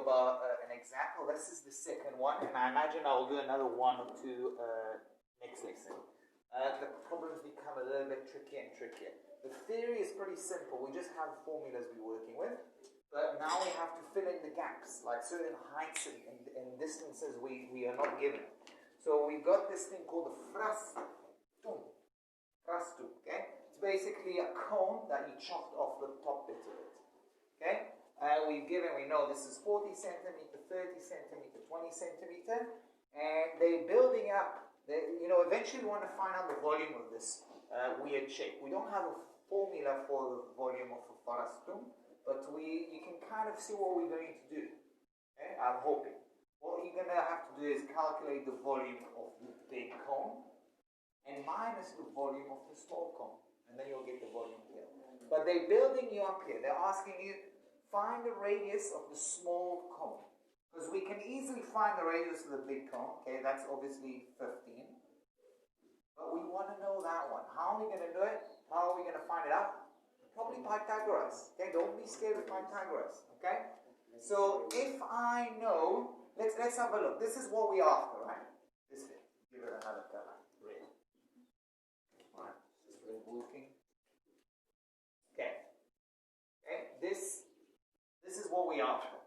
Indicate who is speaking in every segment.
Speaker 1: about an example. This is the second one, and I imagine I will do another one or two next lesson. The problems become a little bit trickier and trickier. The theory is pretty simple. We just have formulas we're working with, but now we have to fill in the gaps, like certain heights and distances we are not given. So we've got this thing called the frastum. Frastum, okay? It's basically a cone that you chopped off the top bit of it, okay? We know this is 40 centimeter, 30 centimeter, 20 centimeter, and they're building up. Eventually we want to find out the volume of this weird shape. We don't have a formula for the volume of a frastum, but you can kind of see what we're going to do. Okay? I'm hoping. What you're going to have to do is calculate the volume of the big cone and minus the volume of the small cone, and then you'll get the volume here. But they're building you up here. They're asking you, find the radius of the small cone. Because we can easily find the radius of the big cone. Okay, that's obviously 15. But we want to know that one. How are we going to do it? How are we going to find it out? Probably Pythagoras. Okay, don't be scared of Pythagoras. Okay? So if I know, let's have a look. This is what we're after, right? This thing. Give it another color. Red. Alright, just red working. Okay. Okay, this is what we're after.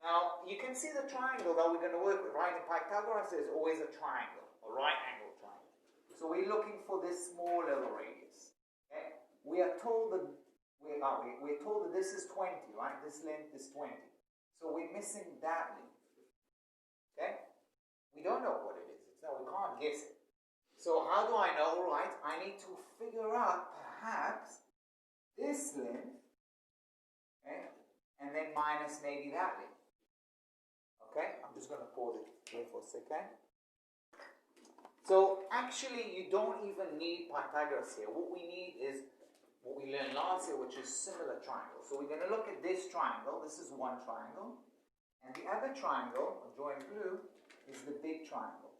Speaker 1: Now, you can see the triangle that we're going to work with, right? In Pythagoras, there's always a triangle, a right angle triangle. So we're looking for this small little radius. Okay? We are told that we're told that this is 20, right? This length is 20. So we're missing that length. Okay? We don't know what it is. We can't guess it. So how do I know? Right? I need to figure out perhaps this length, okay? And then minus maybe that length. Okay, I'm just going to pause it here for a second. So actually you don't even need Pythagoras here. What we need is what we learned last year, which is similar triangles. So we're going to look at this triangle. This is one triangle. And the other triangle, I'll draw in blue, is the big triangle.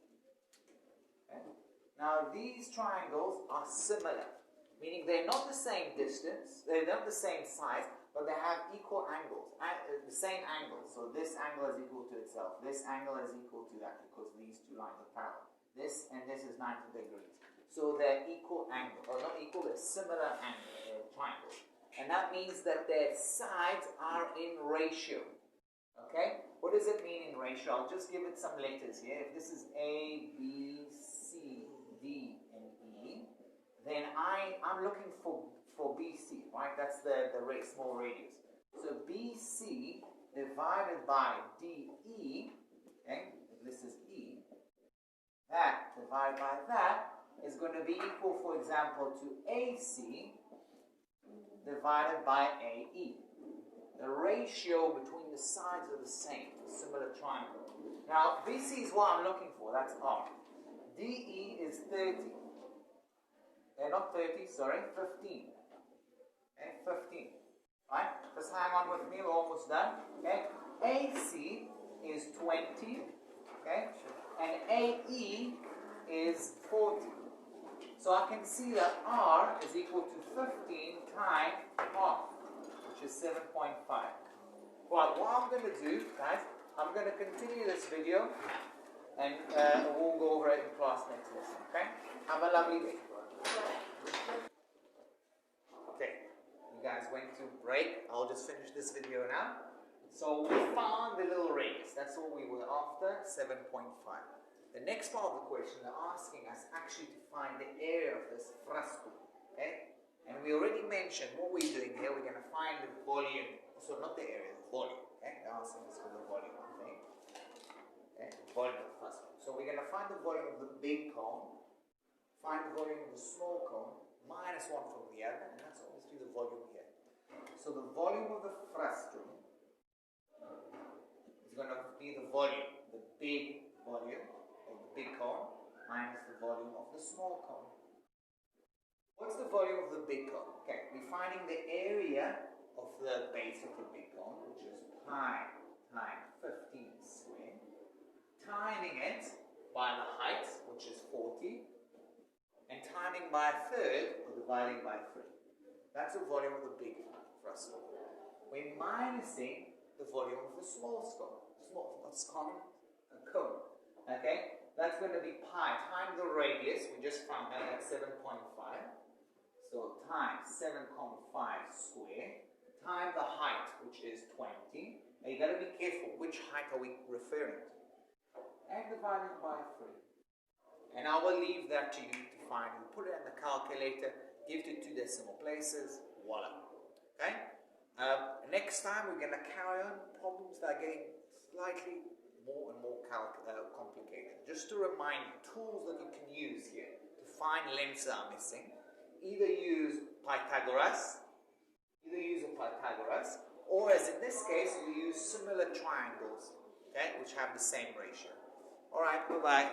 Speaker 1: Okay? Now these triangles are similar, meaning they're not the same distance, they're not the same size, but they have equal angles, the same angle. So this angle is equal to itself. This angle is equal to that because these two lines are parallel. This and this is 90 degrees. So they're equal angle, or not equal, they're similar angle, triangles. And that means that their sides are in ratio. Okay? What does it mean in ratio? I'll just give it some letters here. If this is A, B, C, D, and E, then I'm looking for BC, right? That's the small radius. So BC divided by DE, okay, if this is E, that divided by that is going to be equal, for example, to AC divided by AE. The ratio between the sides are the same, a similar triangle. Now, BC is what I'm looking for, that's R. DE is 30. Not 30, sorry, 15. Okay, 15. Right? Just hang on with me, we're almost done. Okay? AC is 20. Okay? And AE is 40. So I can see that R is equal to 15 times half, which is 7.5. Well, what I'm going to do, guys, I'm going to continue this video and we'll go over it in class next lesson. Okay? Have a lovely day. Okay, you guys went to break. I'll just finish this video now. So we found the little radius. That's what we were after, 7.5. The next part of the question, they're asking us actually to find the area of this frastum. Okay? And we already mentioned what we're doing here. We're going to find the volume. So not the area, the volume. Okay? They're asking us for the volume, I think. Okay? Volume of the frastum. So we're going to find the volume of the big cone. Find the volume of the small cone, minus one from the other, and that's obviously the volume here. So the volume of the frastum is going to be the volume, the big volume of the big cone, minus the volume of the small cone. What's the volume of the big cone? Okay, we're finding the area of the base of the big cone, which is pi times 15 squared, timing it by the height, which is 40, and timing by a third, or dividing by 3. That's the volume of the big frastum. We're minusing the volume of the small cone. What's cone? A cone. Okay? That's going to be pi times the radius. We just found that at 7.5. So times 7.5 squared times the height, which is 20. Now you got to be careful. Which height are we referring to? And divided by 3. And I will leave that to you to find. You put it in the calculator, give it 2 decimal places, voila. Okay? Next time we're going to carry on problems that are getting slightly more and more complicated. Just to remind you, tools that you can use here to find lengths that are missing. Either use Pythagoras, or as in this case, you use similar triangles, okay, which have the same ratio. All right, bye-bye.